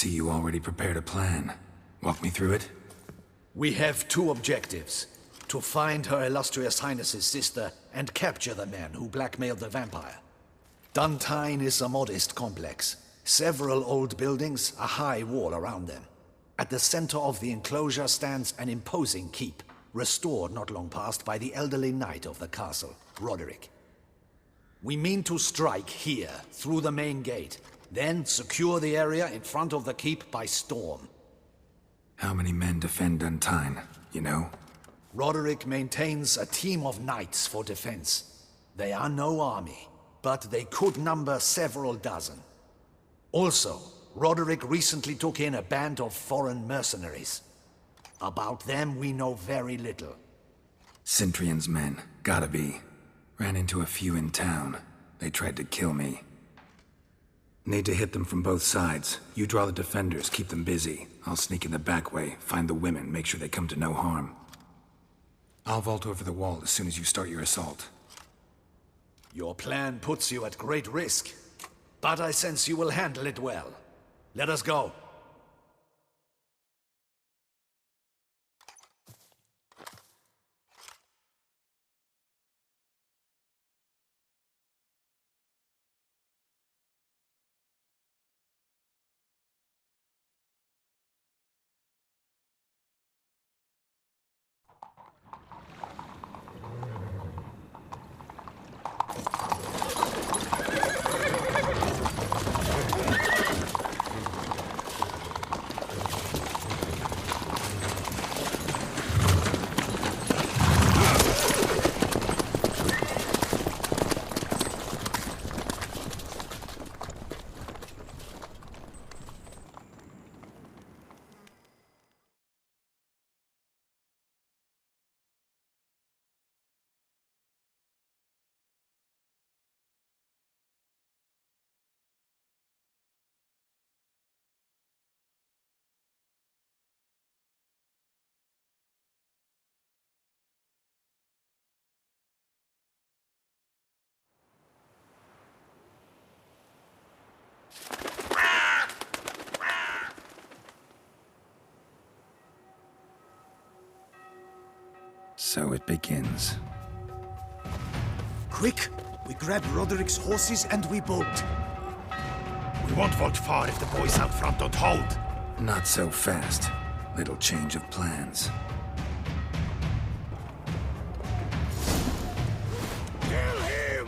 see you already prepared a plan. Walk me through it. We have two objectives. To find Her Illustrious Highness's sister and capture the man who blackmailed the vampire. Duntine is a modest complex. Several old buildings, a high wall around them. At the center of the enclosure stands an imposing keep, restored not long past by the elderly knight of the castle, Roderick. We mean to strike here, through the main gate, then secure the area in front of the keep by storm. How many men defend Duntine, you know? Roderick maintains a team of knights for defense. They are no army, but they could number several dozen. Also, Roderick recently took in a band of foreign mercenaries. About them we know very little. Cintrian's men, gotta be. Ran into a few in town. They tried to kill me. Need to hit them from both sides. You draw the defenders, keep them busy. I'll sneak in the back way, find the women, make sure they come to no harm. I'll vault over the wall as soon as you start your assault. Your plan puts you at great risk, but I sense you will handle it well. Let us go. So it begins. Quick! We grab Roderick's horses and we bolt. We won't vault far if the boys out front don't hold. Not so fast. Little change of plans. Kill him!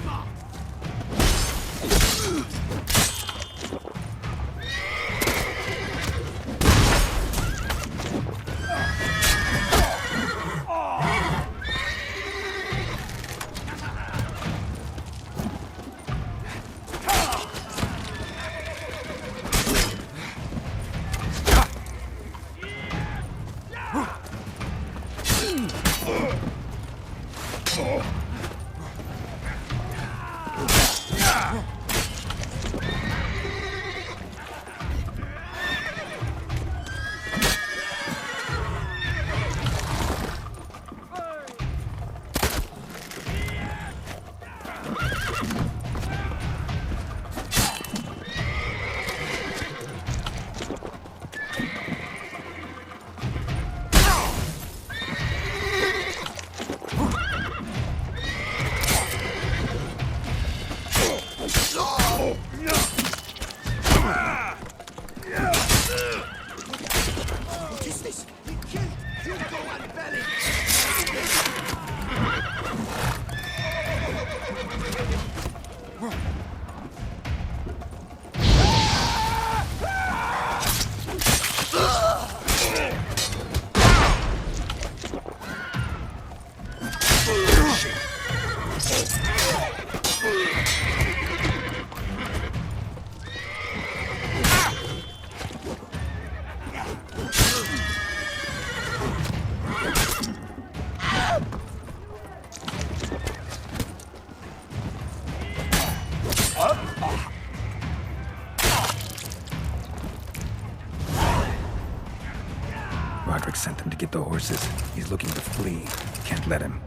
Roderick sent them to get the horses. He's looking to flee. Can't let him.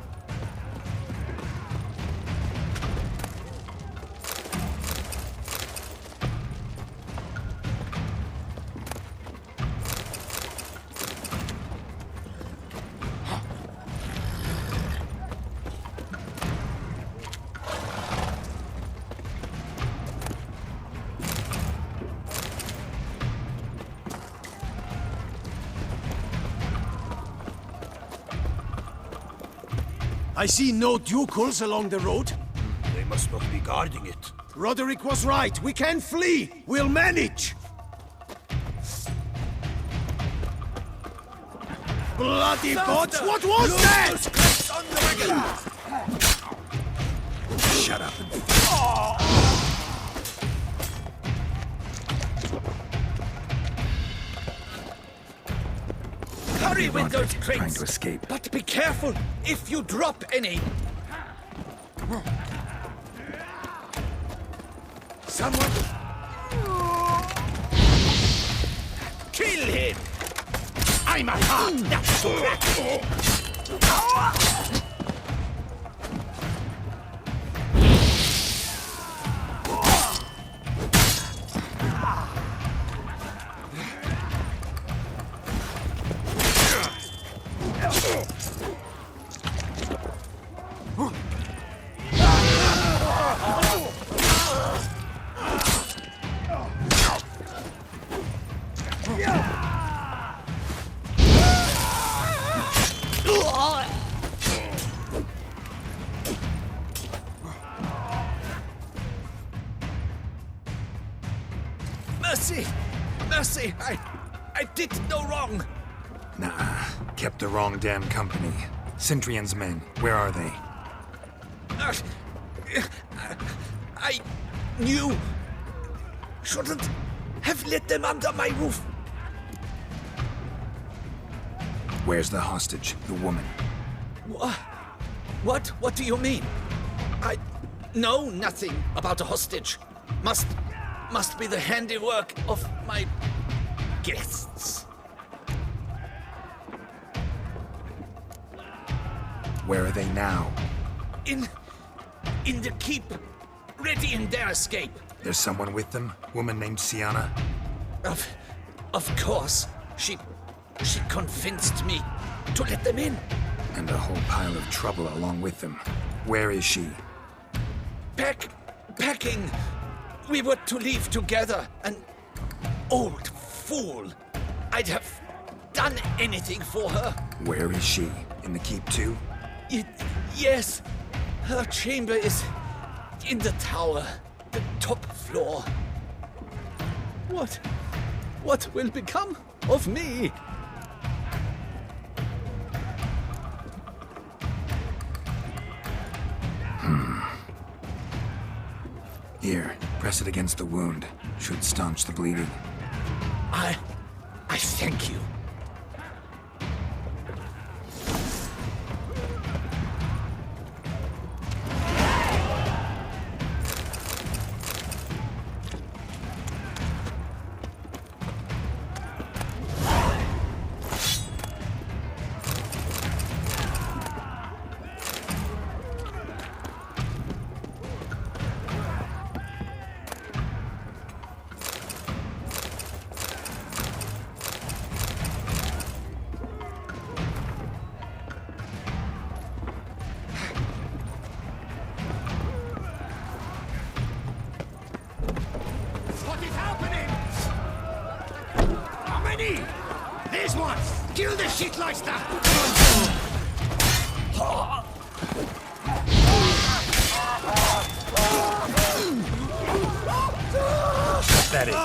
I see no ducals along the road. They must not be guarding it. Roderick was right. We can flee. We'll manage. Bloody bots! What was that? Shut up and Hurry with those trying crates! to escape. But be careful if you drop any! Someone... Kill him! I'm a heart, that's Mercy! Mercy! I did no wrong! Nah, kept the wrong damn company. Centrion's men, where are they? I knew... Shouldn't have let them under my roof. Where's the hostage, the woman? What? What do you mean? I know nothing about a hostage. Must be the handiwork of my guests. Where are they now? In the keep, ready in their escape. There's someone with them? Woman named Sienna? Of course. She convinced me to let them in. And a whole pile of trouble along with them. Where is she? Packing. We were to leave together. An old fool. I'd have done anything for her. Where is she? In the keep too? Yes. Her chamber is in the tower. The top floor. What will become of me? Here, press it against the wound. Should staunch the bleeding. I thank you. What is happening? How many? There's one! Kill the shit like that! Pathetic.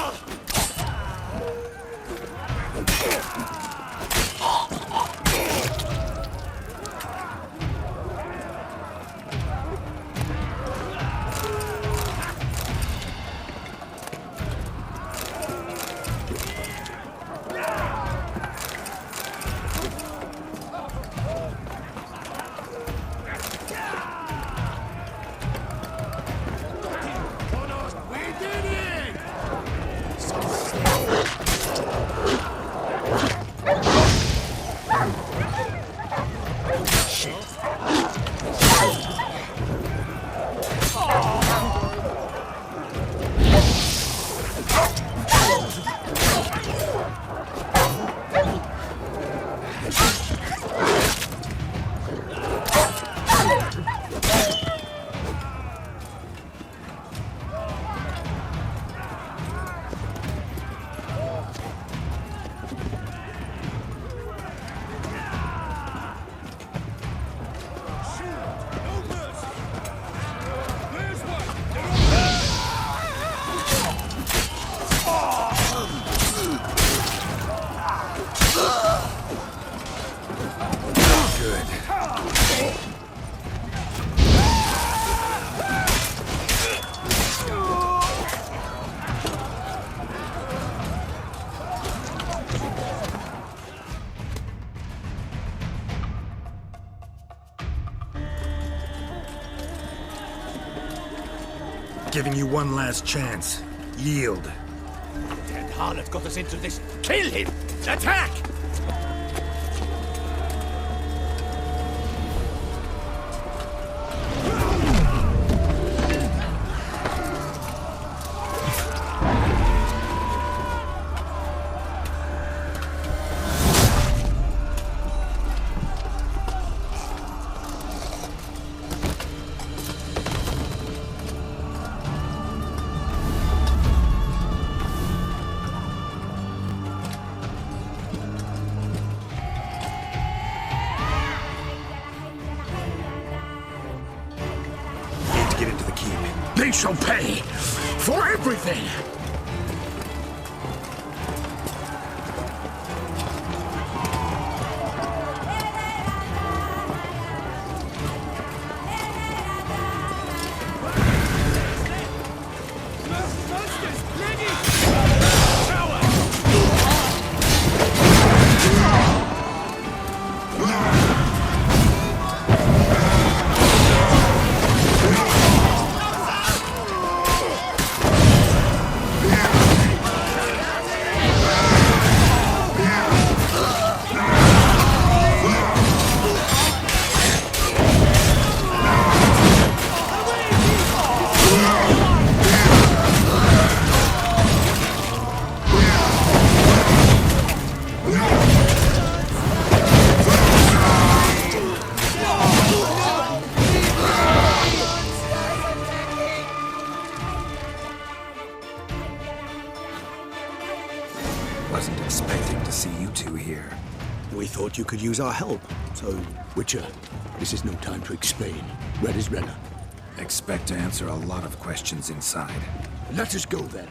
giving you one last chance. Yield. That harlot got us into this. Kill him! Attack! Get into the keep. They shall pay for everything! Wasn't expecting to see you two here. We thought you could use our help, so... Witcher, this is no time to explain. Red is redder. Expect to answer a lot of questions inside. Let us go then.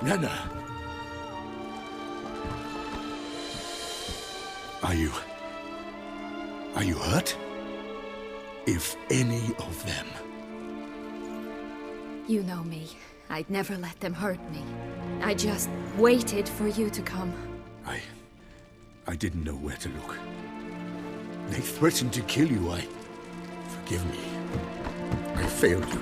Renna! Are you hurt? If any of them. You know me. I'd never let them hurt me. I just waited for you to come. I didn't know where to look. They threatened to kill you. Forgive me. I failed you.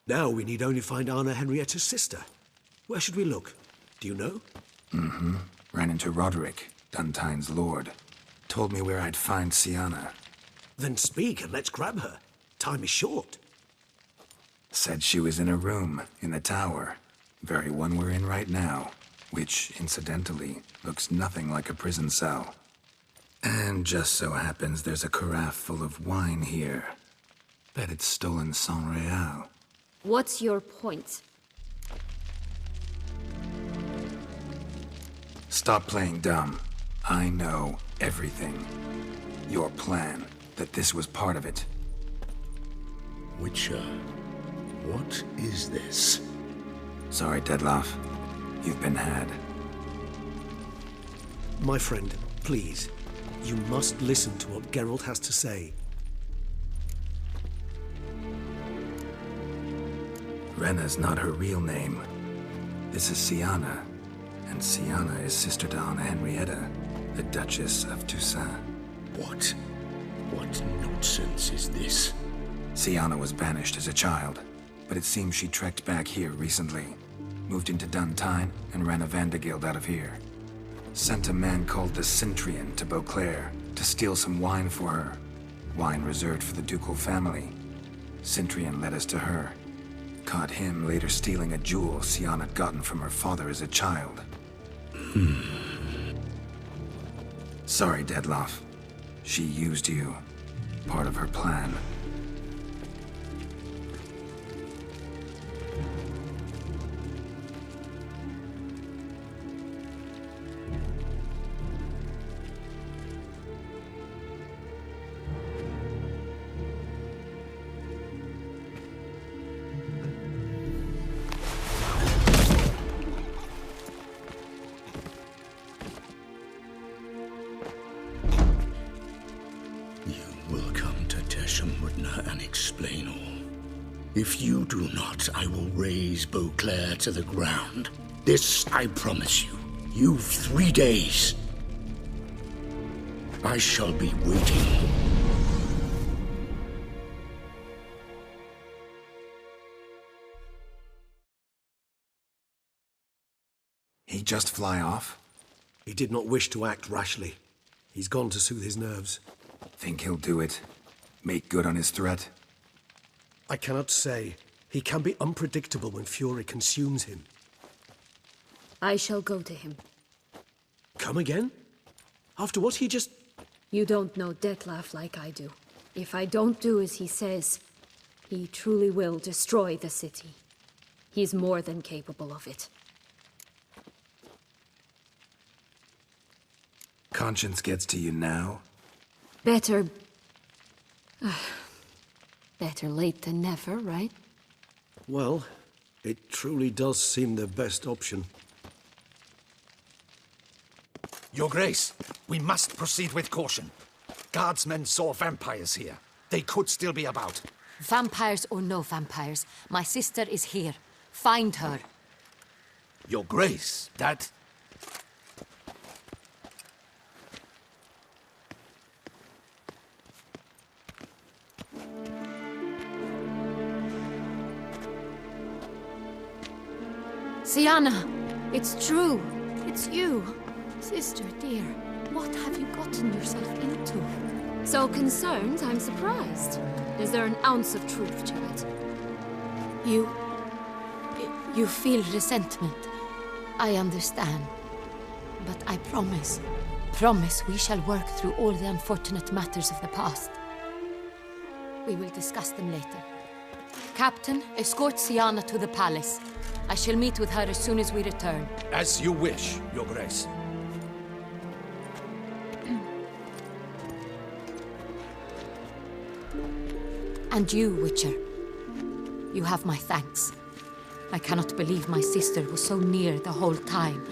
Now we need only find Anna Henrietta's sister. Where should we look? Do you know? Ran into Roderick, Duntine's lord. Told me where I'd find Siana. Then speak and let's grab her. Time is short. Said she was in a room in the tower. Very one we're in right now. Which, incidentally, looks nothing like a prison cell. And just so happens there's a carafe full of wine here. Bet it's stolen San Real. What's your point? Stop playing dumb. I know everything. Your plan, that this was part of it. Witcher, what is this? Sorry, Dettlaff. You've been had. My friend, please. You must listen to what Geralt has to say. Renna's not her real name. This is Siana. And Siana is sister to Anna Henrietta, the Duchess of Toussaint. What nonsense is this? Siana was banished as a child, but it seems she trekked back here recently. Moved into Duntine and ran a Vandergild out of here. Sent a man called the Centrian to Beauclair to steal some wine for her. Wine reserved for the ducal family. Centrian led us to her. Caught him later stealing a jewel Siana had gotten from her father as a child. Sorry, Dettlaff. She used you. Part of her plan. You will come to Teshem Mutna and explain all. If you do not, I will raze Beauclair to the ground. This I promise you. You've 3 days. I shall be waiting. He just fly off? He did not wish to act rashly. He's gone to soothe his nerves. Think he'll do it? Make good on his threat? I cannot say. He can be unpredictable when fury consumes him. I shall go to him. Come again? After what he just... You don't know Detlef like I do. If I don't do as he says, he truly will destroy the city. He's more than capable of it. Conscience gets to you now? Better... better late than never, right? Well, it truly does seem the best option. Your Grace, we must proceed with caution. Guardsmen saw vampires here. They could still be about. Vampires or no vampires, my sister is here. Find her. Your Grace, that... Sienna! It's true! It's you! Sister dear, what have you gotten yourself into? So concerned, I'm surprised. Is there an ounce of truth to it? You feel resentment. I understand. But I promise we shall work through all the unfortunate matters of the past. We will discuss them later. Captain, escort Sienna to the palace. I shall meet with her as soon as we return. As you wish, Your Grace. And you, Witcher. You have my thanks. I cannot believe my sister was so near the whole time.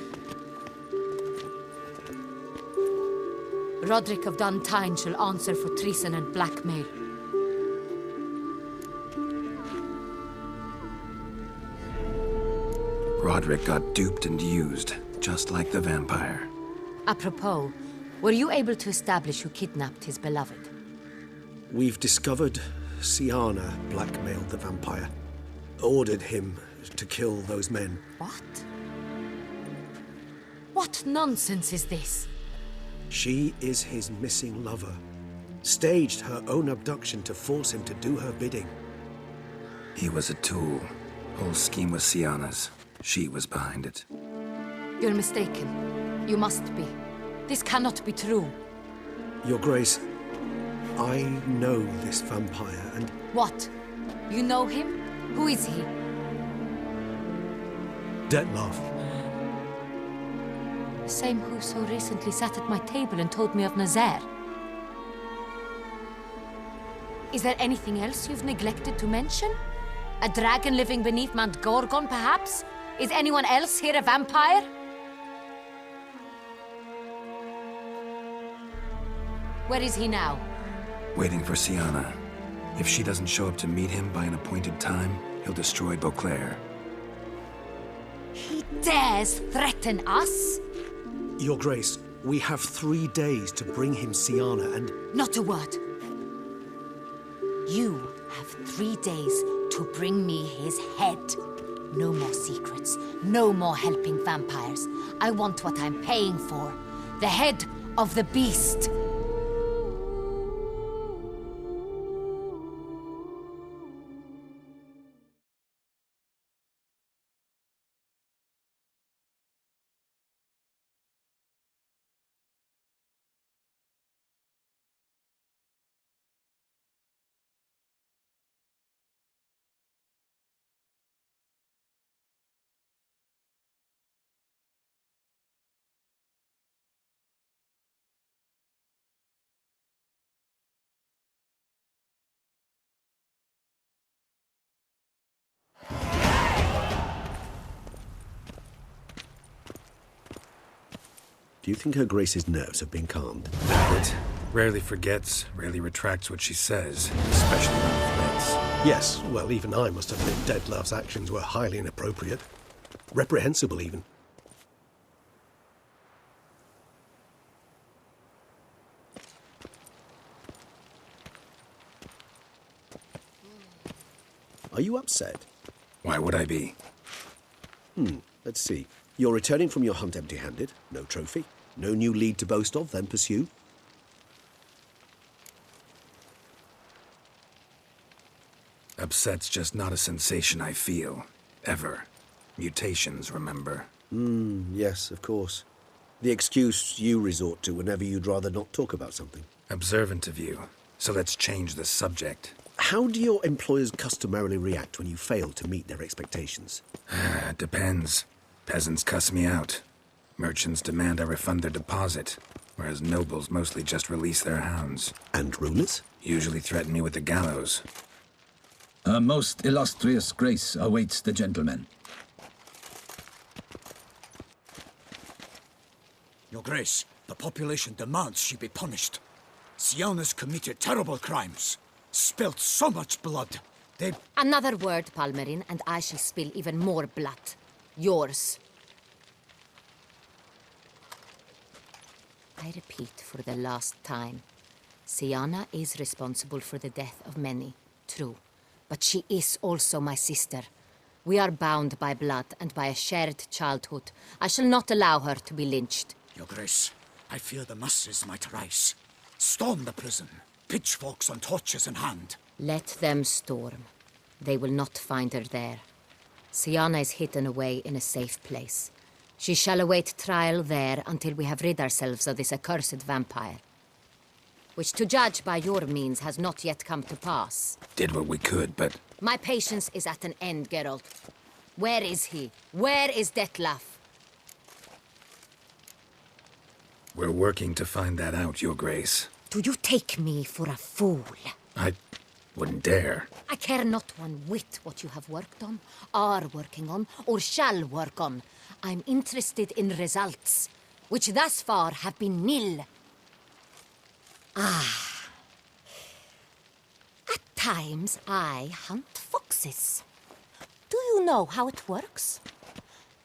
Roderick of Duntine shall answer for treason and blackmail. Roderick got duped and used, just like the vampire. Apropos, were you able to establish who kidnapped his beloved? We've discovered Sienna blackmailed the vampire. Ordered him to kill those men. What? What nonsense is this? She is his missing lover. Staged her own abduction to force him to do her bidding. He was a tool. Whole scheme was Sienna's. She was behind it. You're mistaken. You must be. This cannot be true. Your Grace, I know this vampire and... What? You know him? Who is he? Detlef. The same who so recently sat at my table and told me of Nazaire. Is there anything else you've neglected to mention? A dragon living beneath Mount Gorgon, perhaps? Is anyone else here a vampire? Where is he now? Waiting for Sienna. If she doesn't show up to meet him by an appointed time, he'll destroy Beauclair. He dares threaten us? Your Grace, we have 3 days to bring him Sienna and... Not a word. You have 3 days to bring me his head. No more secrets. No more helping vampires. I want what I'm paying for. The head of the beast. Do you think Her Grace's nerves have been calmed? It rarely forgets, rarely retracts what she says, especially when threats. Yes, well, even I must admit Detlav's actions were highly inappropriate. Reprehensible, even. Are you upset? Why would I be? Let's see. You're returning from your hunt empty-handed. No trophy. No new lead to boast of, then pursue. Upset's just not a sensation I feel. Ever. Mutations, remember? Yes, of course. The excuse you resort to whenever you'd rather not talk about something. Observant of you. So let's change the subject. How do your employers customarily react when you fail to meet their expectations? Depends. Peasants cuss me out. Merchants demand I refund their deposit, whereas nobles mostly just release their hounds. And rulers? Usually threaten me with the gallows. Her most illustrious grace awaits the gentleman. Your Grace, the population demands she be punished. Syanna's committed terrible crimes. Spilt so much blood. They... Another word, Palmerin, and I shall spill even more blood. Yours. I repeat for the last time. Syanna is responsible for the death of many, true. But she is also my sister. We are bound by blood and by a shared childhood. I shall not allow her to be lynched. Your Grace, I fear the masses might rise. Storm the prison, pitchforks and torches in hand. Let them storm. They will not find her there. Syanna is hidden away in a safe place. She shall await trial there until we have rid ourselves of this accursed vampire. Which, to judge by your means, has not yet come to pass. Did what we could, but My patience is at an end, Geralt. Where is he? Where is Detlaf? we're working to find that out, Your Grace. Do you take me for a fool? I wouldn't dare. I care not one whit what you have worked on, are working on, or shall work on. I'm interested in results, which thus far have been nil. At times, I hunt foxes. Do you know how it works?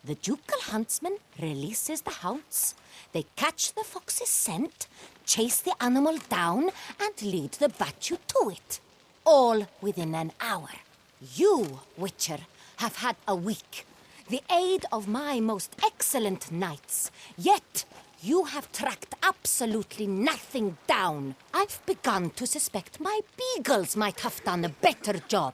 The ducal huntsman releases the hounds. They catch the fox's scent, chase the animal down, and lead the Batu to it. All within an hour. You, Witcher, have had a week. The aid of my most excellent knights. Yet, you have tracked absolutely nothing down. I've begun to suspect my beagles might have done a better job.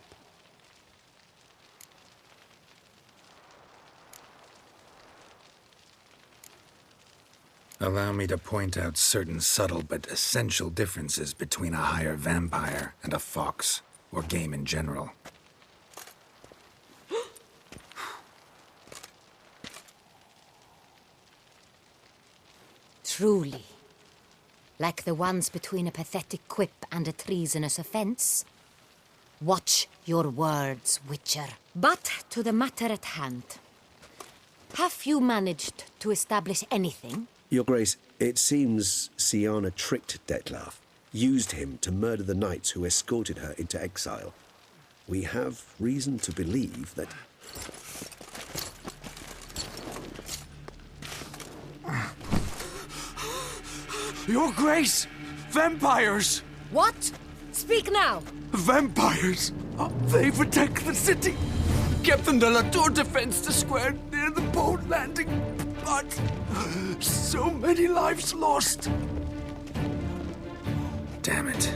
Allow me to point out certain subtle but essential differences between a higher vampire and a fox, or game in general. Truly. Like the ones between a pathetic quip and a treasonous offense. Watch your words, Witcher. But to the matter at hand. Have you managed to establish anything? Your Grace, it seems Syanna tricked Detlaf, used him to murder the knights who escorted her into exile. We have reason to believe that... Your Grace! Vampires! What? Speak now! Vampires! They protect the city! Captain de la Tour defends the square near the boat landing, but so many lives lost. Damn it.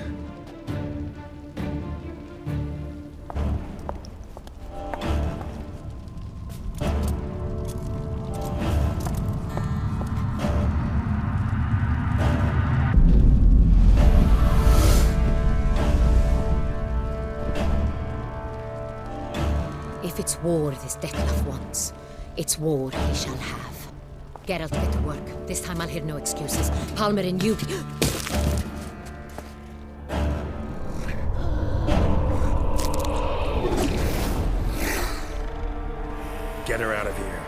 If it's war this Detlaf wants, it's war he shall have. Geralt, get to work. This time I'll hear no excuses. Palmerin, you... Get her out of here.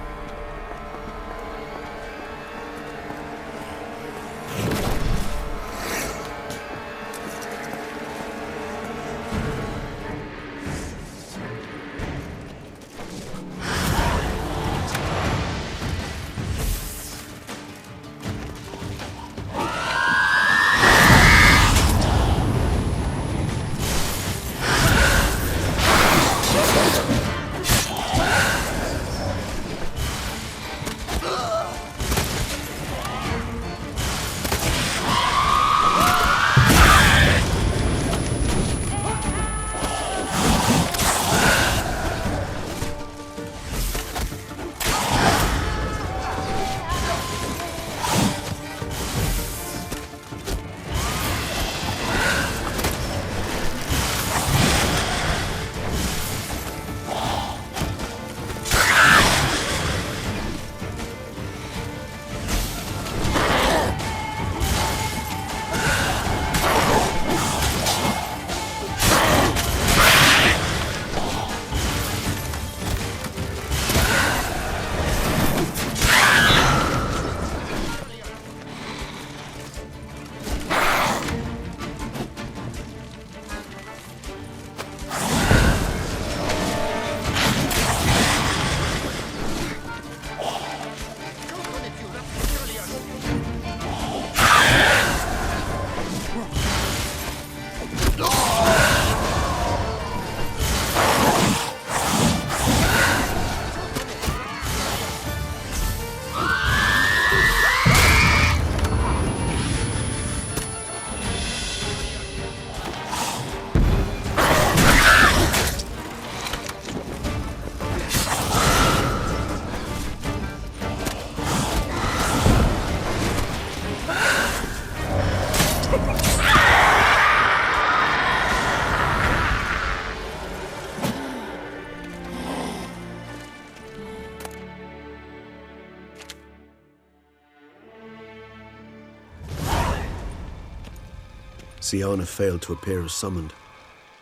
Syanna failed to appear as summoned.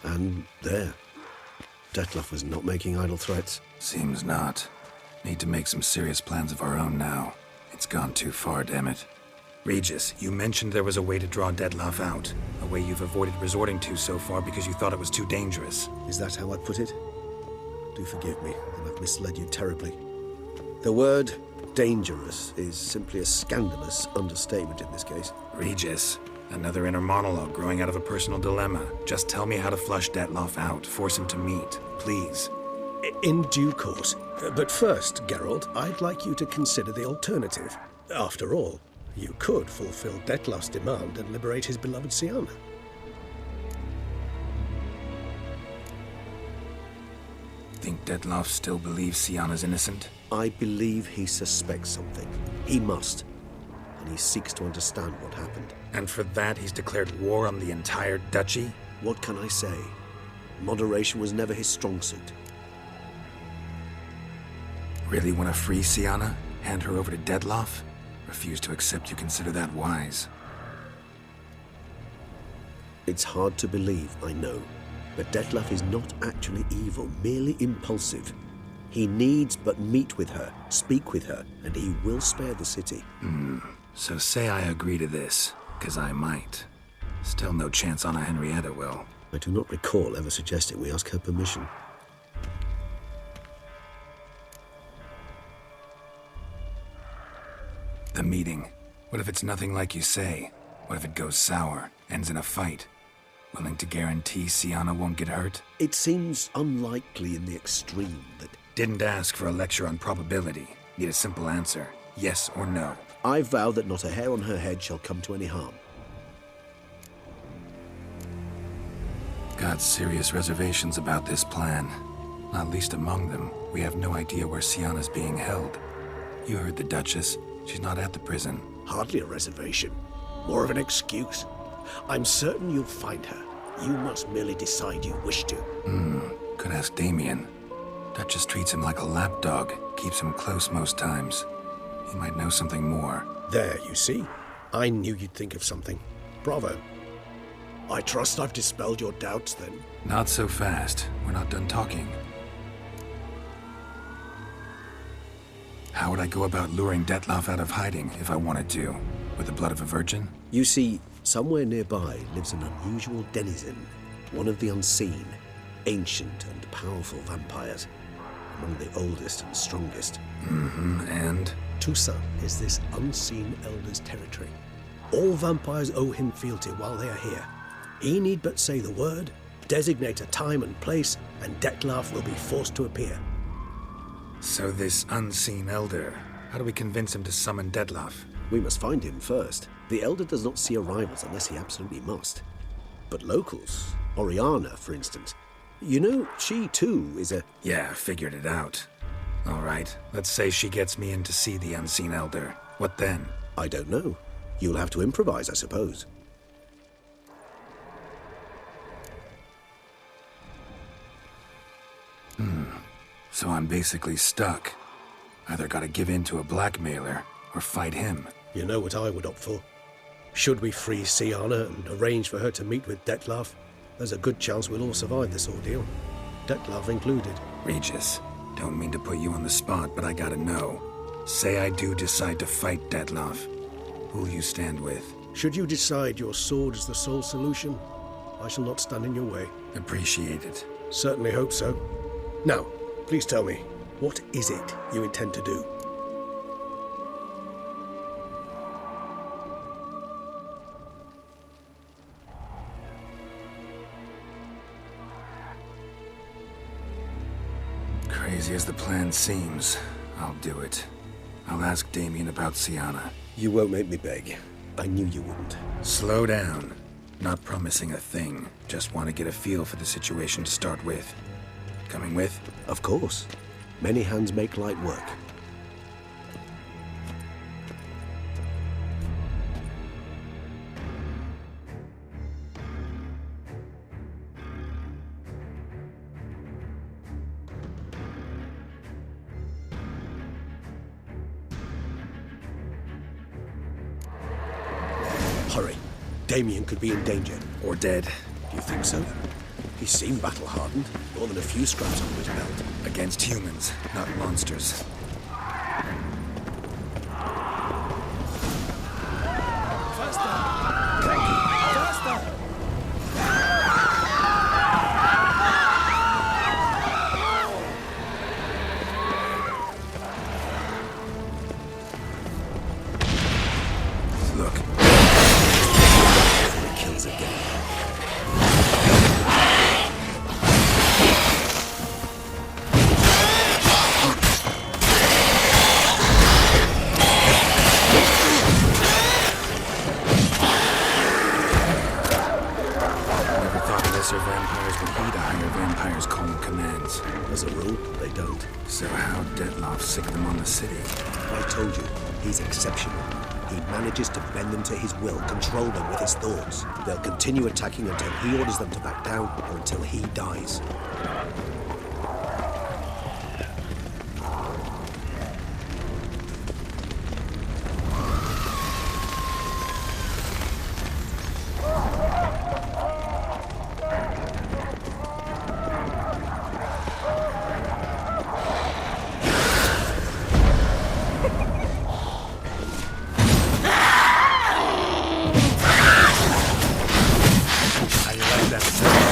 And there. Dettlaff was not making idle threats. Seems not. Need to make some serious plans of our own now. It's gone too far, damn it. Regis, you mentioned there was a way to draw Dettlaff out. A way you've avoided resorting to so far because you thought it was too dangerous. Is that how I put it? Do forgive me, and I've misled you terribly. The word dangerous is simply a scandalous understatement in this case. Regis, another inner monologue growing out of a personal dilemma. Just tell me how to flush Dettlaff out. Force him to meet, please. In due course. But first, Geralt, I'd like you to consider the alternative. After all, you could fulfill Dettlaff's demand and liberate his beloved Syanna. Think Dettlaff still believes Syanna's innocent? I believe he suspects something. He must. And he seeks to understand what happened. And for that, he's declared war on the entire duchy? What can I say? Moderation was never his strong suit. Really want to free Syanna? Hand her over to Dettlaff? Refuse to accept you consider that wise. It's hard to believe, I know. But Dettlaff is not actually evil, merely impulsive. He needs but meet with her, speak with her, and he will spare the city. So say I agree to this, 'cause I might. Still no chance Anna Henrietta will. I do not recall ever suggesting we ask her permission. The meeting. What if it's nothing like you say? What if it goes sour, ends in a fight? Willing to guarantee Syanna won't get hurt? It seems unlikely in the extreme that... Didn't ask for a lecture on probability. Need a simple answer. Yes or no. I vow that not a hair on her head shall come to any harm. Got serious reservations about this plan. Not least among them, we have no idea where Syanna's being held. You heard the Duchess. She's not at the prison. Hardly a reservation. More of an excuse. I'm certain you'll find her. You must merely decide you wish to. Could ask Damien. Duchess treats him like a lapdog. Keeps him close most times. He might know something more. There, you see? I knew you'd think of something. Bravo. I trust I've dispelled your doubts, then. Not so fast. We're not done talking. How would I go about luring Dettlaff out of hiding if I wanted to? With the blood of a virgin? You see, somewhere nearby lives an unusual denizen, one of the unseen, ancient and powerful vampires, among the oldest and strongest. And? Toussaint is this unseen elder's territory. All vampires owe him fealty while they are here. He need but say the word, designate a time and place, and Dettlaff will be forced to appear. So this unseen elder, how do we convince him to summon Dettlaff? We must find him first. The Elder does not see arrivals unless he absolutely must. But locals, Oriana, for instance, you know, she too is a... Yeah, figured it out. All right, let's say she gets me in to see the unseen elder. What then? I don't know. You'll have to improvise, I suppose. So I'm basically stuck. Either gotta give in to a blackmailer, or fight him. You know what I would opt for. Should we free Syanna and arrange for her to meet with Dettlaff, there's a good chance we'll all survive this ordeal. Dettlaff included. Regis, don't mean to put you on the spot, but I gotta know. Say I do decide to fight Dettlaff. Who'll you stand with? Should you decide your sword is the sole solution, I shall not stand in your way. Appreciate it. Certainly hope so. Now, please tell me, what is it you intend to do? Crazy as the plan seems, I'll do it. I'll ask Damien about Syanna. You won't make me beg. I knew you wouldn't. Slow down. Not promising a thing. Just want to get a feel for the situation to start with. Coming with? Of course. Many hands make light work. Hurry. Damien could be in danger. Or dead. Do you think so? He seemed battle-hardened. More than a few scraps under his belt. Against humans, not monsters. Look. He kills again. Never thought lesser vampires would heed a higher vampire's calm commands. As a rule, they don't. So how Dettlaff sick them on the city? I told you, he's exceptional. He manages to bend them to his will, control them with his thoughts. They'll continue attacking until he orders them to back down or until he dies. How you like that sound?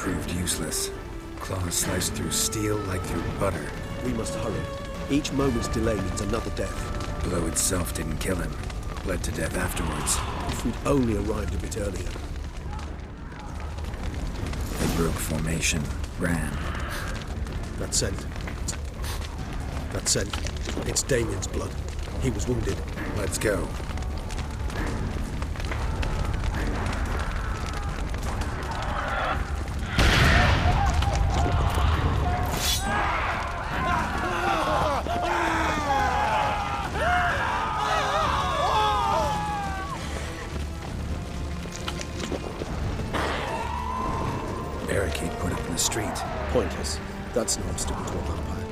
proved useless. Claws sliced through steel like through butter. We must hurry. Each moment's delay means another death. Blow itself didn't kill him. Bled to death afterwards. If we'd only arrived a bit earlier. They broke formation, ran. That scent. That scent. It's Damien's blood. He was wounded. Let's go. Barricade put up in the street. Pointless. That's no obstacle to a vampire.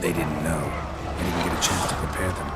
They didn't know. I didn't get a chance to prepare them.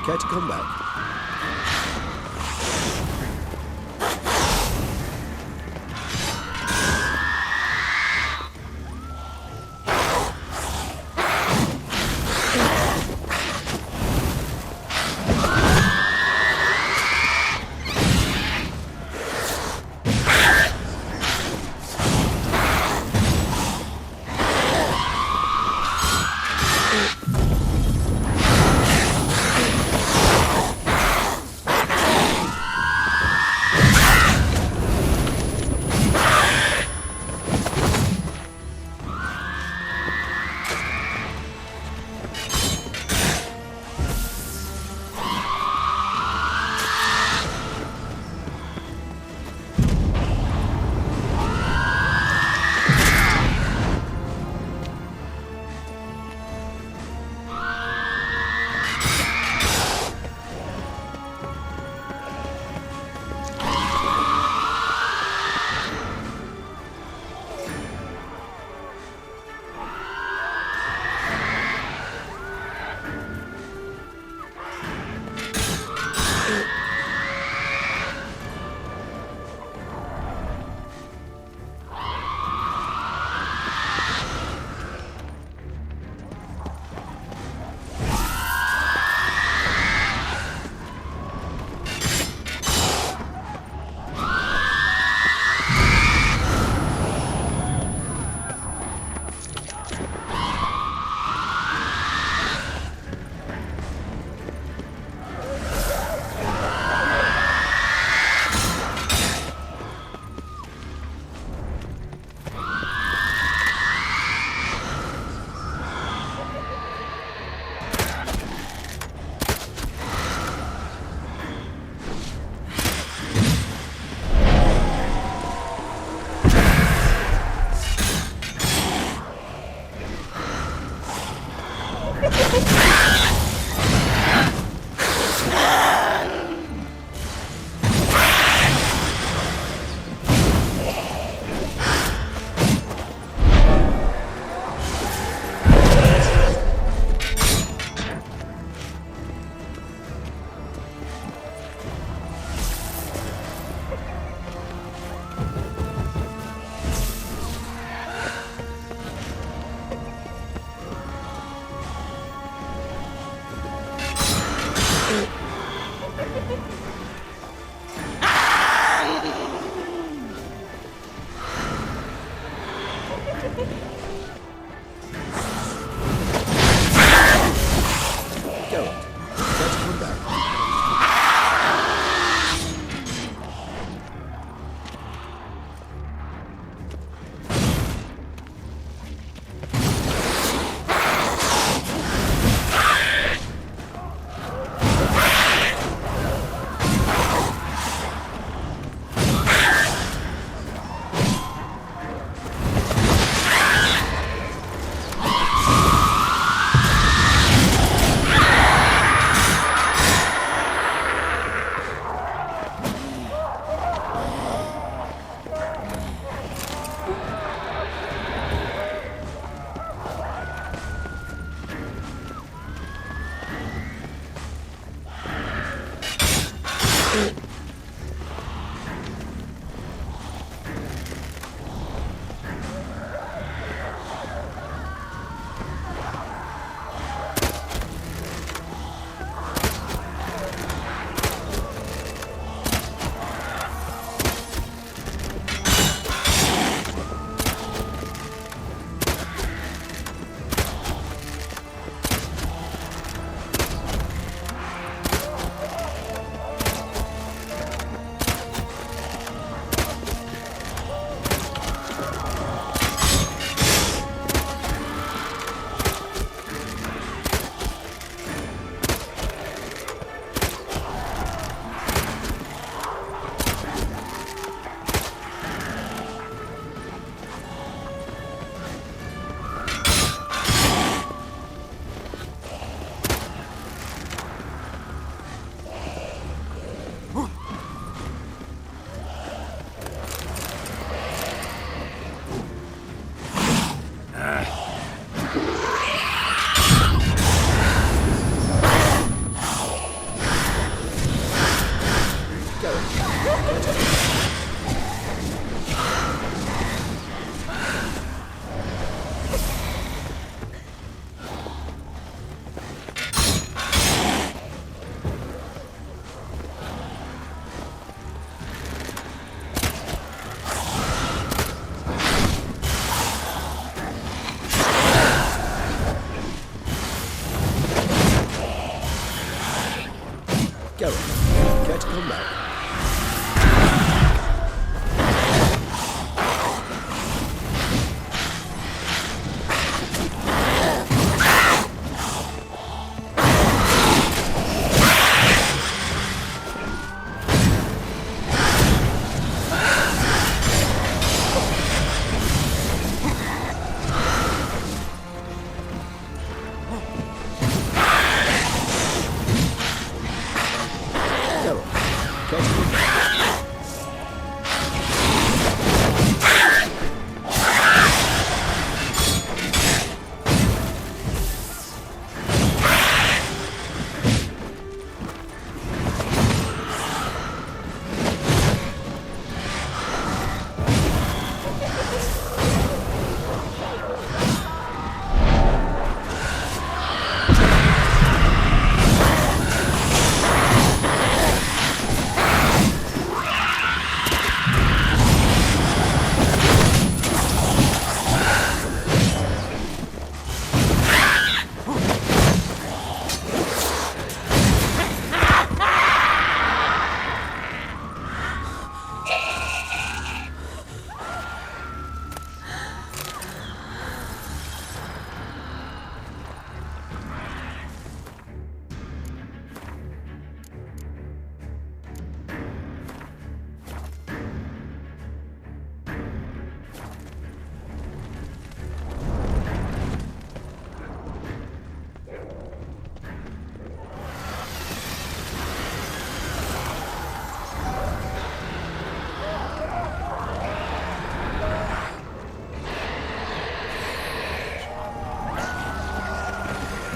Care to come back?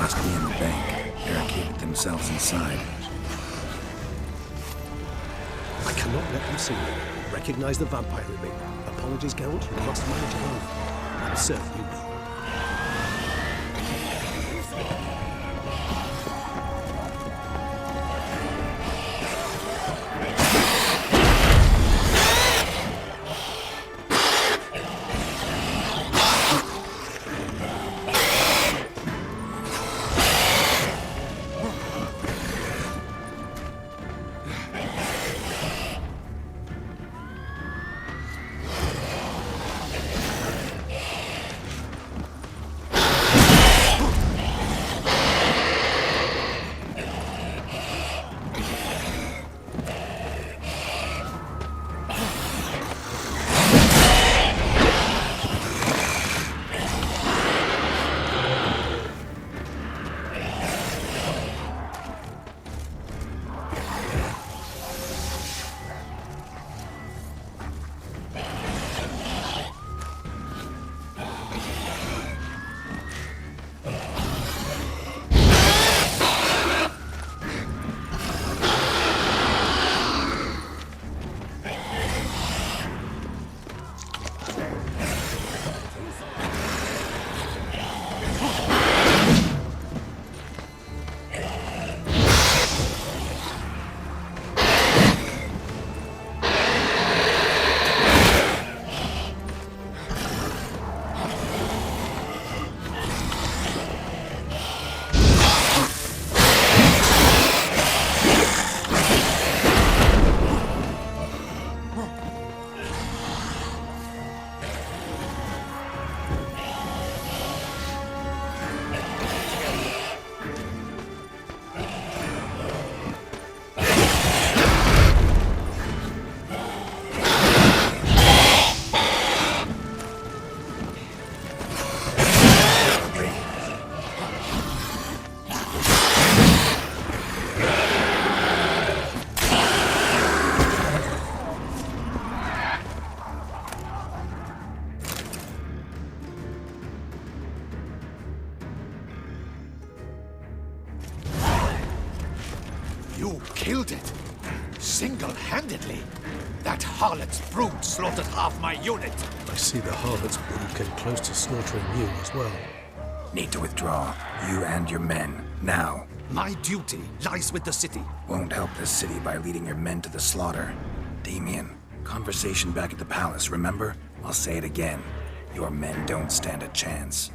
Must be in the bank. Barricaded themselves inside. I cannot let them see me. Recognize the vampire in me. Apologies, Geralt. You must manage alone. I'm certain you will. You killed it! Single-handedly! That harlot's brood slaughtered half my unit! I see the harlot's brood came close to slaughtering you as well. Need to withdraw. You and your men. Now. My duty lies with the city. Won't help this city by leading your men to the slaughter. Damien, conversation back at the palace, remember? I'll say it again. Your men don't stand a chance.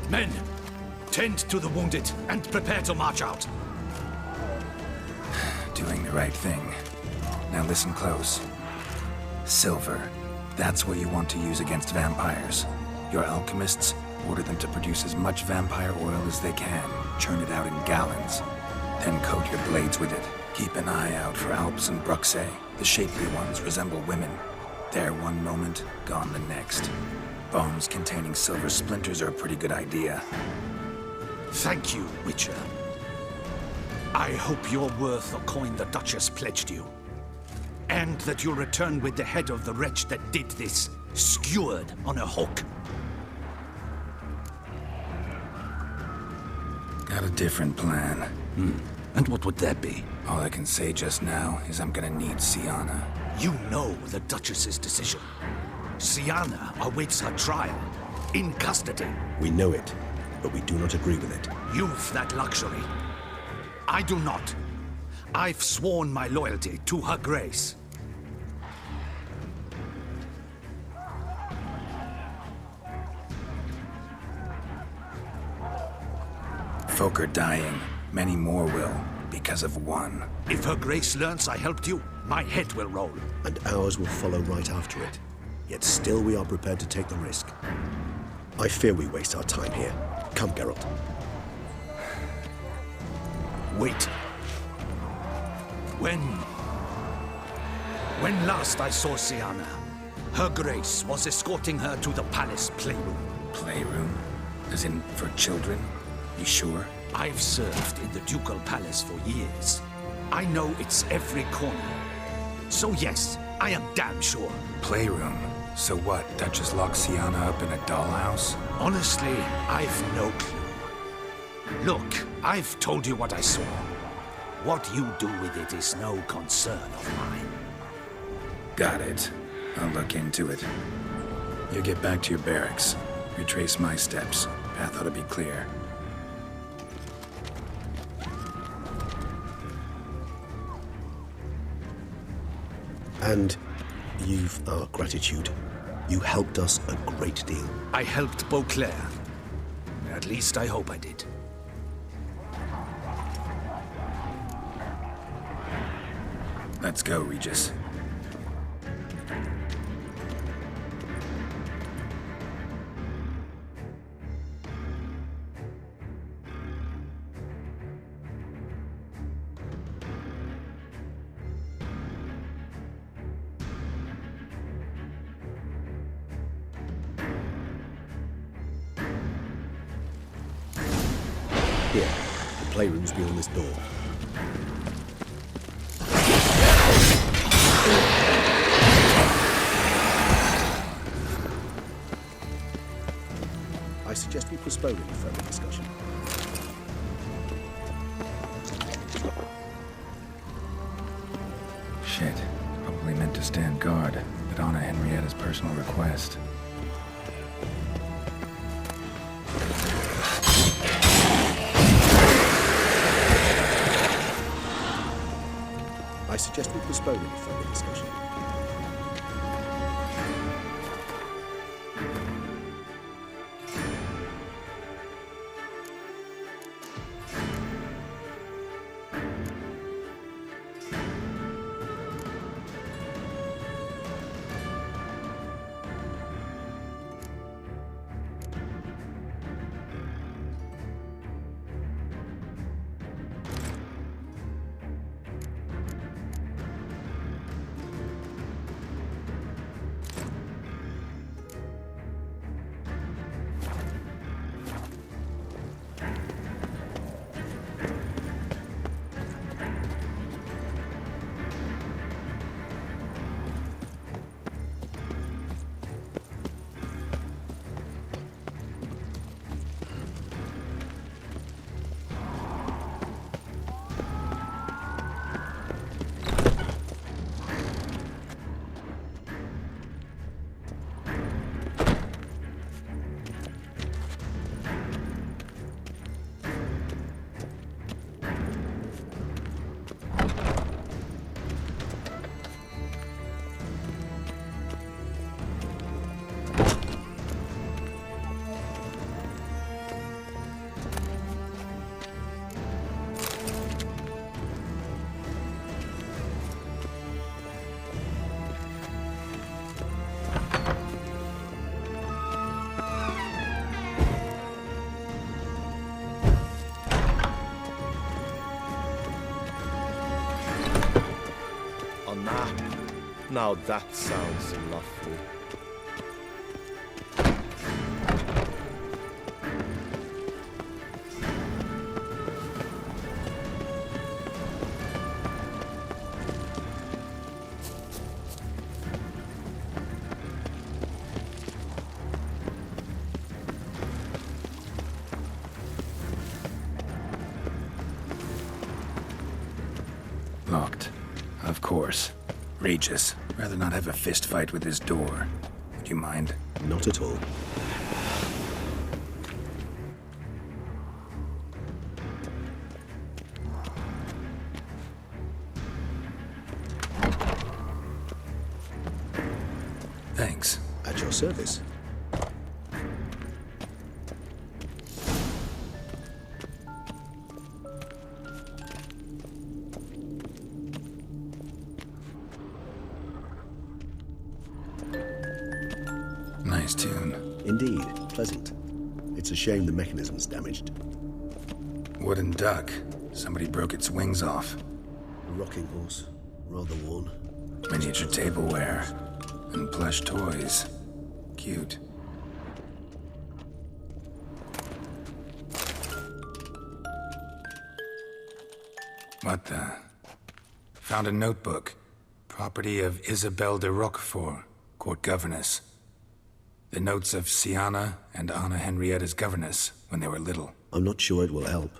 Men, tend to the wounded and prepare to march out. Doing the right thing. Now listen close. Silver. That's what you want to use against vampires. Your alchemists, order them to produce as much vampire oil as they can. Churn it out in gallons. Then coat your blades with it. Keep an eye out for Alps and Bruxae. The shapely ones resemble women. There one moment, gone the next. Bombs containing silver splinters are a pretty good idea. Thank you, Witcher. I hope you're worth the coin the Duchess pledged you. And that you'll return with the head of the wretch that did this, skewered on a hook. Got a different plan. And what would that be? All I can say just now is I'm gonna need Syanna. You know the Duchess's decision. Syanna awaits her trial, in custody. We know it, but we do not agree with it. You've that luxury. I do not. I've sworn my loyalty to her grace. Folk are dying. Many more will, because of one. If her grace learns I helped you, my head will roll. And ours will follow right after it. Yet still we are prepared to take the risk. I fear we waste our time here. Come, Geralt. Wait. When last I saw Syanna, Her Grace was escorting her to the palace playroom. Playroom? As in, for children? You sure? I've served in the Ducal Palace for years. I know its every corner. So yes, I am damn sure. Playroom? So what, Duchess locked Sienna up in a dollhouse? Honestly, I've no clue. Look, I've told you what I saw. What you do with it is no concern of mine. Got it. I'll look into it. You get back to your barracks. Retrace my steps. Path ought to be clear. And you've our gratitude. You helped us a great deal. I helped Beauclair. At least I hope I did. Let's go, Regis. Here, the playroom's beyond this door. I suggest we postpone any further discussion. Shit. Probably meant to stand guard, but honor Henrietta's personal request. I suggest we postpone any further discussion. Now that sounds lovely. Locked. Of course. Regis. Rather not have a fist fight with this door. Would you mind? Not at all. Thanks. At your service. Nice tune. Indeed, pleasant. It's a shame the mechanism's damaged. Wooden duck. Somebody broke its wings off. A rocking horse, rather worn. Miniature tableware. And plush toys. Cute. What the? Found a notebook. Property of Isabelle de Roquefort, court governess. The notes of Siana and Anna Henrietta's governess when they were little. I'm not sure it will help,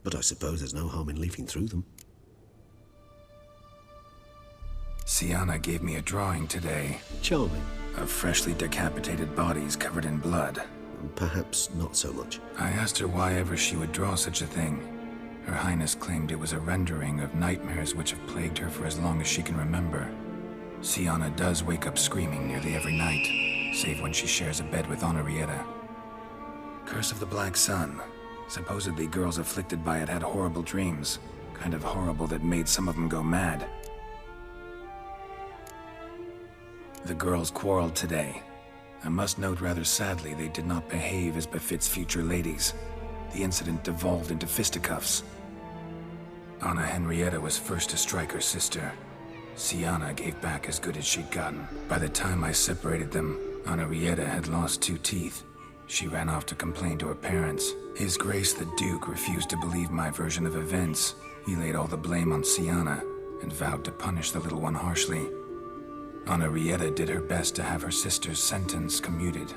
but I suppose there's no harm in leafing through them. Siana gave me a drawing today. Charming. Of freshly decapitated bodies covered in blood. Perhaps not so much. I asked her why ever she would draw such a thing. Her Highness claimed it was a rendering of nightmares which have plagued her for as long as she can remember. Siana does wake up screaming nearly every night, save when she shares a bed with Henrietta. Curse of the Black Sun. Supposedly girls afflicted by it had horrible dreams. Kind of horrible that made some of them go mad. The girls quarreled today. I must note rather sadly they did not behave as befits future ladies. The incident devolved into fisticuffs. Anna Henrietta was first to strike her sister. Siana gave back as good as she'd gotten. By the time I separated them, Henrietta had lost 2 teeth. She ran off to complain to her parents. His Grace the Duke refused to believe my version of events. He laid all the blame on Siana and vowed to punish the little one harshly. Henrietta did her best to have her sister's sentence commuted,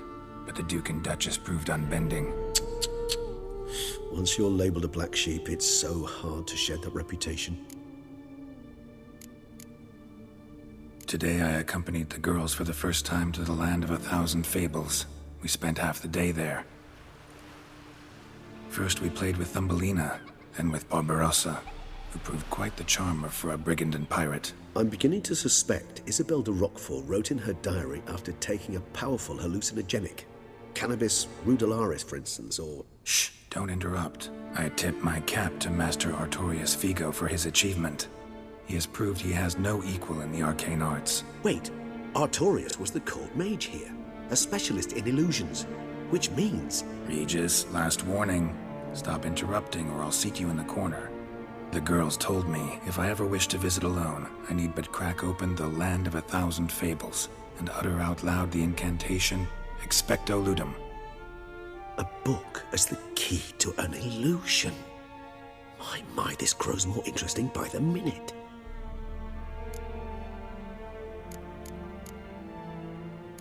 but the Duke and Duchess proved unbending. Once you're labeled a black sheep, it's so hard to shed that reputation. Today I accompanied the girls for the first time to the land of 1,000 fables. We spent half the day there. First we played with Thumbelina, then with Barbarossa, who proved quite the charmer for a brigand and pirate. I'm beginning to suspect Isabelle de Roquefort wrote in her diary after taking a powerful hallucinogenic. Cannabis rudelaris, for instance, or... Shh, don't interrupt. I tip my cap to Master Artorius Figo for his achievement. He has proved he has no equal in the arcane arts. Wait, Artorius was the court mage here, a specialist in illusions, which means... Regis, last warning. Stop interrupting or I'll seat you in the corner. The girls told me if I ever wish to visit alone, I need but crack open the Land of 1,000 Fables and utter out loud the incantation, Expecto Ludum. A book as the key to an illusion. My, this grows more interesting by the minute.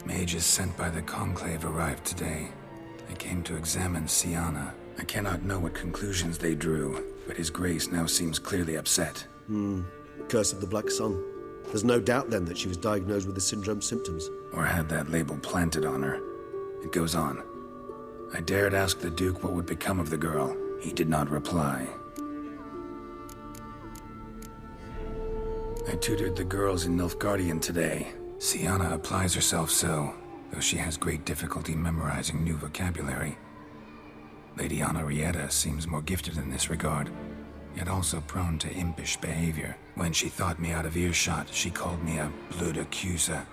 Mages sent by the Conclave arrived today. They came to examine Siana. I cannot know what conclusions they drew, but His Grace now seems clearly upset. Curse of the Black Sun. There's no doubt then that she was diagnosed with the syndrome symptoms. Or had that label planted on her. It goes on. I dared ask the Duke what would become of the girl. He did not reply. I tutored the girls in Nilfgaardian today. Siana applies herself so, though she has great difficulty memorizing new vocabulary. Lady Henrietta seems more gifted in this regard, yet also prone to impish behavior. When she thought me out of earshot, she called me a blood accuser.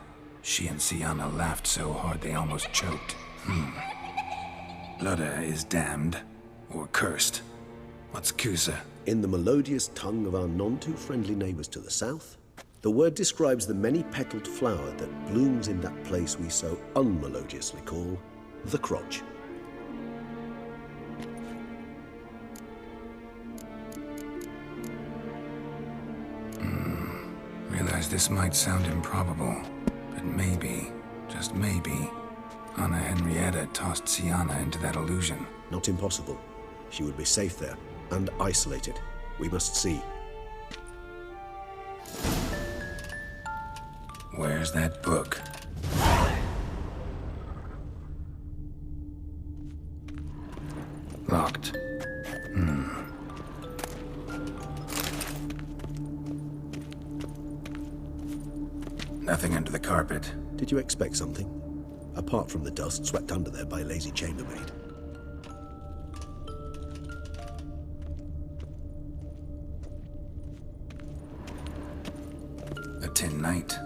She and Siana laughed so hard they almost choked. Blooda is damned, or cursed. What's Cusa? In the melodious tongue of our none-too-friendly neighbors to the south, the word describes the many-petaled flower that blooms in that place we so unmelodiously call the crotch. Realize this might sound improbable, but maybe, just maybe, Anna Henrietta tossed Siana into that illusion. Not impossible. She would be safe there, and isolated. We must see. Where's that book? Locked. Nothing under the carpet. Did you expect something? Apart from the dust swept under there by a lazy chambermaid. A tin knight.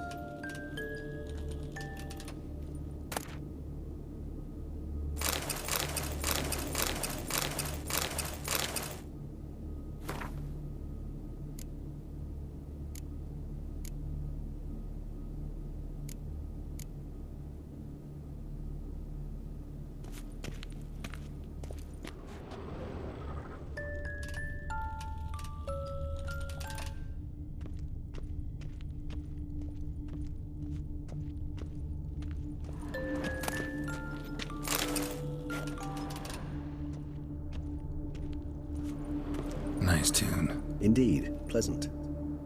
Nice tune. Indeed, pleasant.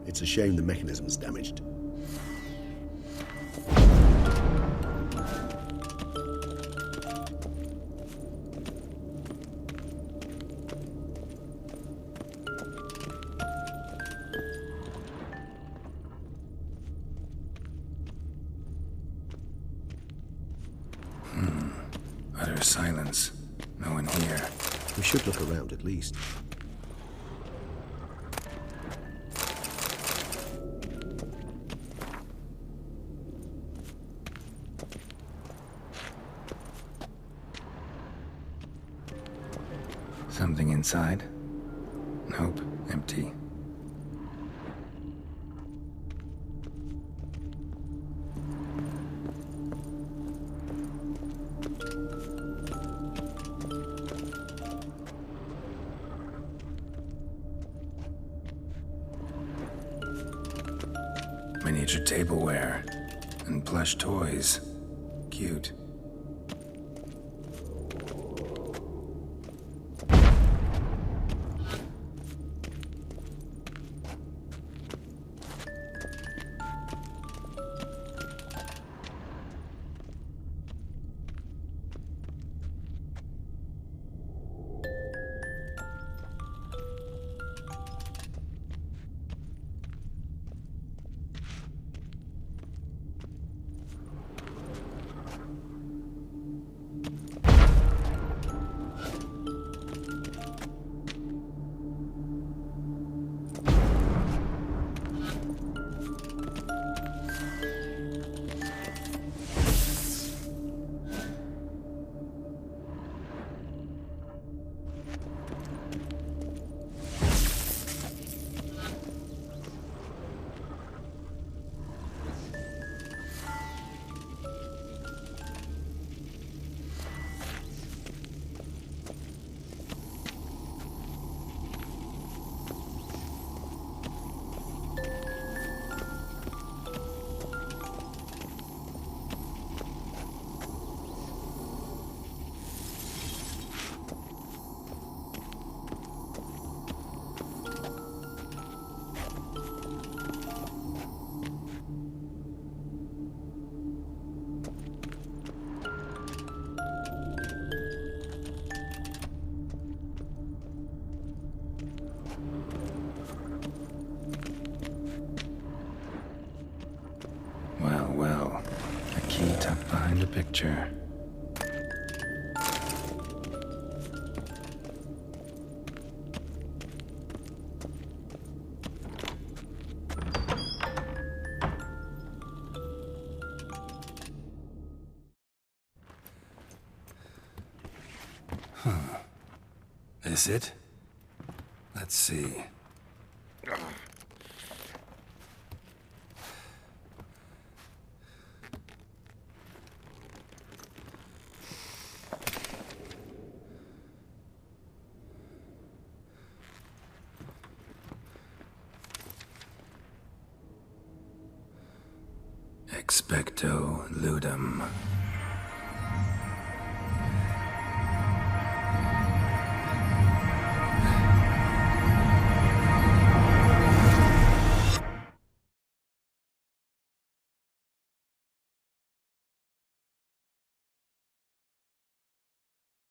It's a shame the mechanism's damaged. Utter silence. No one here. We should look around at least. Something inside? Nope, empty. Miniature tableware and plush toys. Cute. Well, a key tucked behind a picture. Is it? Let's see. Expecto Ludum.